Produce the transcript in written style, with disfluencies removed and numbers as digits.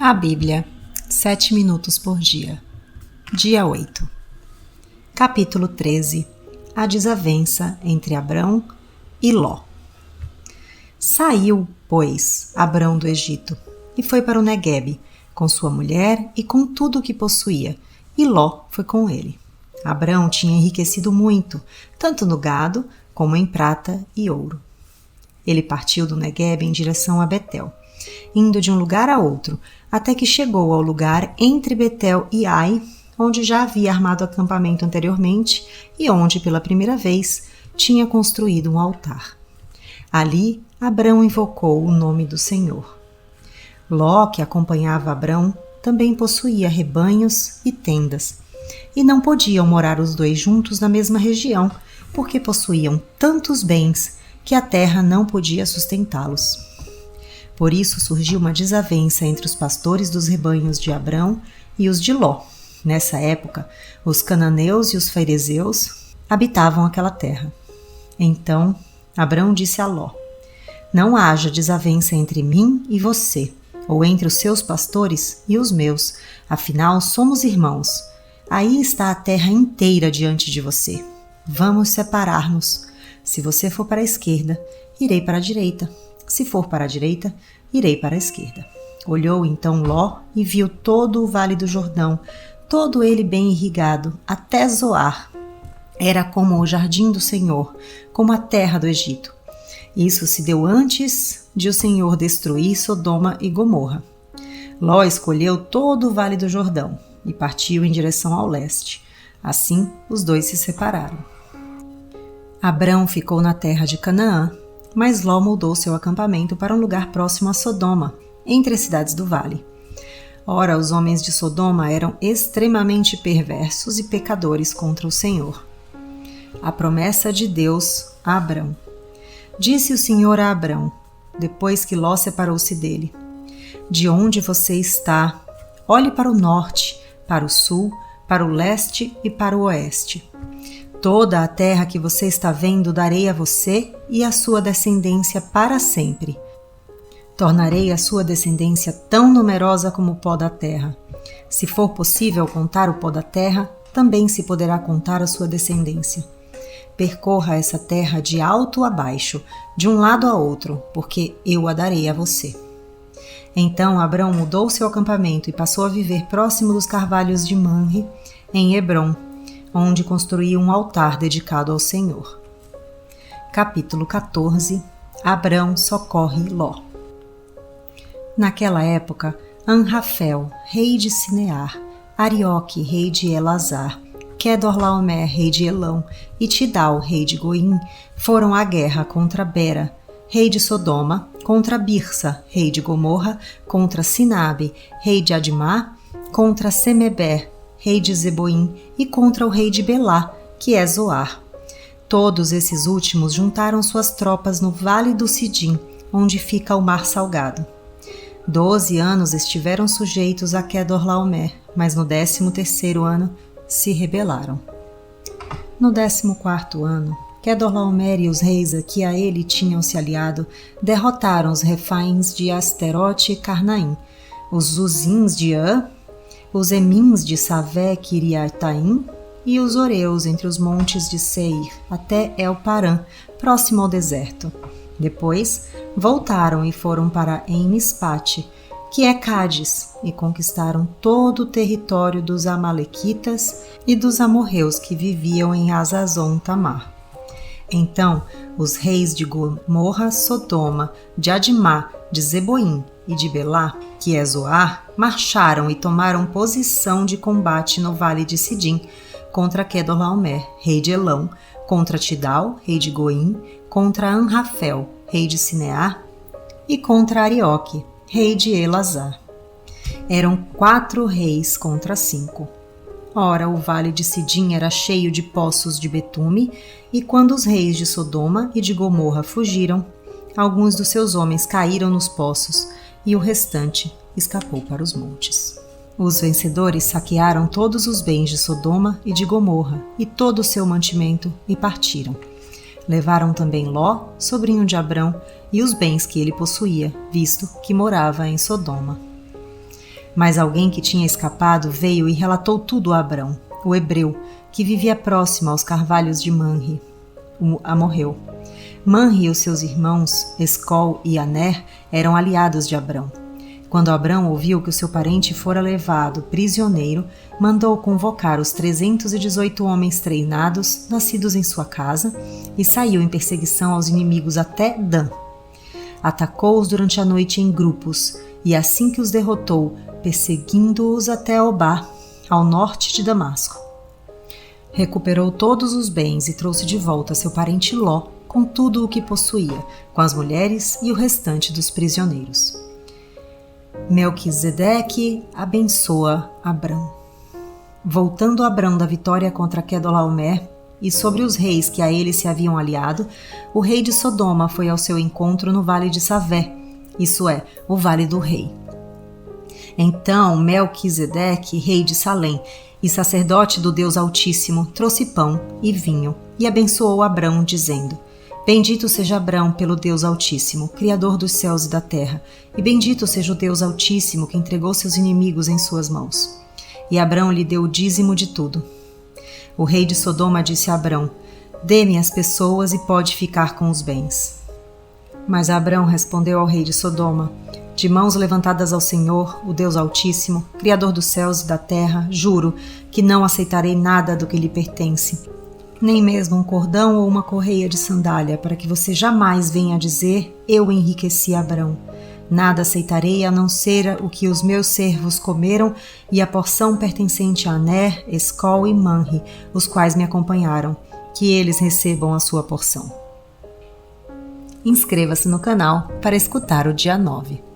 A Bíblia, 7 minutos por dia. Dia 8. Capítulo 13. A desavença entre Abrão e Ló. Saiu, pois, Abrão do Egito e foi para o Neguebe, com sua mulher e com tudo o que possuía, e Ló foi com ele. Abrão tinha enriquecido muito, tanto no gado como em prata e ouro. Ele partiu do Neguebe em direção a Betel, indo de um lugar a outro, até que chegou ao lugar entre Betel e Ai, onde já havia armado acampamento anteriormente e onde, pela primeira vez, tinha construído um altar. Ali, Abrão invocou o nome do Senhor. Ló, que acompanhava Abrão, também possuía rebanhos e tendas, e não podiam morar os dois juntos na mesma região, porque possuíam tantos bens que a terra não podia sustentá-los. Por isso surgiu uma desavença entre os pastores dos rebanhos de Abrão e os de Ló. Nessa época, os cananeus e os ferezeus habitavam aquela terra. Então, Abrão disse a Ló: "Não haja desavença entre mim e você, ou entre os seus pastores e os meus, afinal somos irmãos. Aí está a terra inteira diante de você. Vamos separar-nos. Se você for para a esquerda, irei para a direita. Se for para a direita, irei para a esquerda." Olhou então Ló e viu todo o vale do Jordão, todo ele bem irrigado, até Zoar. Era como o jardim do Senhor, como a terra do Egito. Isso se deu antes de o Senhor destruir Sodoma e Gomorra. Ló escolheu todo o vale do Jordão e partiu em direção ao leste. Assim, os dois se separaram. Abrão ficou na terra de Canaã, mas Ló mudou seu acampamento para um lugar próximo a Sodoma, entre as cidades do vale. Ora, os homens de Sodoma eram extremamente perversos e pecadores contra o Senhor. A promessa de Deus a Abrão. Disse o Senhor a Abrão, depois que Ló separou-se dele: "De onde você está, olhe para o norte, para o sul, para o leste e para o oeste. Toda a terra que você está vendo darei a você e à sua descendência para sempre. Tornarei a sua descendência tão numerosa como o pó da terra. Se for possível contar o pó da terra, também se poderá contar a sua descendência. Percorra essa terra de alto a baixo, de um lado a outro, porque eu a darei a você." Então Abrão mudou seu acampamento e passou a viver próximo dos carvalhos de Manre, em Hebrom, onde construiu um altar dedicado ao Senhor. Capítulo 14. Abrão socorre Ló. Naquela época, Anrafel, rei de Sinear, Arioque, rei de Elazar, Quedorlaomer, rei de Elão, e Tidal, rei de Goim, foram à guerra contra Bera, rei de Sodoma, contra Birsa, rei de Gomorra, contra Sinabe, rei de Admá, contra Semeber, rei de Zeboim, e contra o rei de Belá, que é Zoar. Todos esses últimos juntaram suas tropas no vale do Sidim, onde fica o mar salgado. 12 anos estiveram sujeitos a Quedorlaomer, mas no 13º ano se rebelaram. No 14º ano, Quedorlaomer e os reis que a ele tinham se aliado derrotaram os Refaíns de Asterote e Carnaim, os Zuzins de Ã, os Emins de Savé Kiriataim e os Oreus entre os montes de Seir até El-Parã, próximo ao deserto. Depois voltaram e foram para En-Mispate, que é Cádiz, e conquistaram todo o território dos Amalequitas e dos amorreus que viviam em Hazazon-Tamar. Então os reis de Gomorra, Sodoma, de Admá, de Zeboim e de Belá, que é Zoar, marcharam e tomaram posição de combate no vale de Sidim, contra Quedorlaomer, rei de Elão, contra Tidal, rei de Goim, contra Anrafel, rei de Sinear, e contra Arioque, rei de Elazar. Eram 4 reis contra 5. Ora, o vale de Sidim era cheio de poços de betume, e quando os reis de Sodoma e de Gomorra fugiram, alguns dos seus homens caíram nos poços, e o restante escapou para os montes. Os vencedores saquearam todos os bens de Sodoma e de Gomorra, e todo o seu mantimento, e partiram. Levaram também Ló, sobrinho de Abrão, e os bens que ele possuía, visto que morava em Sodoma. Mas alguém que tinha escapado veio e relatou tudo a Abrão, o hebreu, que vivia próximo aos carvalhos de Manre, o amorreu. Manre e os seus irmãos, Escol e Aner, eram aliados de Abrão. Quando Abrão ouviu que o seu parente fora levado prisioneiro, mandou convocar os 318 homens treinados, nascidos em sua casa, e saiu em perseguição aos inimigos até Dan. Atacou-os durante a noite em grupos, e assim que os derrotou, perseguindo-os até Obá, ao norte de Damasco. Recuperou todos os bens e trouxe de volta seu parente Ló, com tudo o que possuía, com as mulheres e o restante dos prisioneiros. Melquisedeque abençoa Abrão. Voltando Abrão da vitória contra Quedorlaomer e sobre os reis que a ele se haviam aliado, o rei de Sodoma foi ao seu encontro no vale de Savé, isso é, o vale do rei. Então Melquisedeque, rei de Salém e sacerdote do Deus Altíssimo, trouxe pão e vinho e abençoou Abrão, dizendo: Bendito seja Abrão pelo Deus Altíssimo, Criador dos céus e da terra, e bendito seja o Deus Altíssimo que entregou seus inimigos em suas mãos. E Abrão lhe deu o dízimo de tudo. O rei de Sodoma disse a Abrão: Dê-me as pessoas e pode ficar com os bens. Mas Abrão respondeu ao rei de Sodoma: De mãos levantadas ao Senhor, o Deus Altíssimo, Criador dos céus e da terra, juro que não aceitarei nada do que lhe pertence, nem mesmo um cordão ou uma correia de sandália, para que você jamais venha dizer: eu enriqueci Abrão. Nada aceitarei a não ser o que os meus servos comeram e a porção pertencente a Aner, Escol e Manre, os quais me acompanharam, que eles recebam a sua porção. Inscreva-se no canal para escutar o dia 9.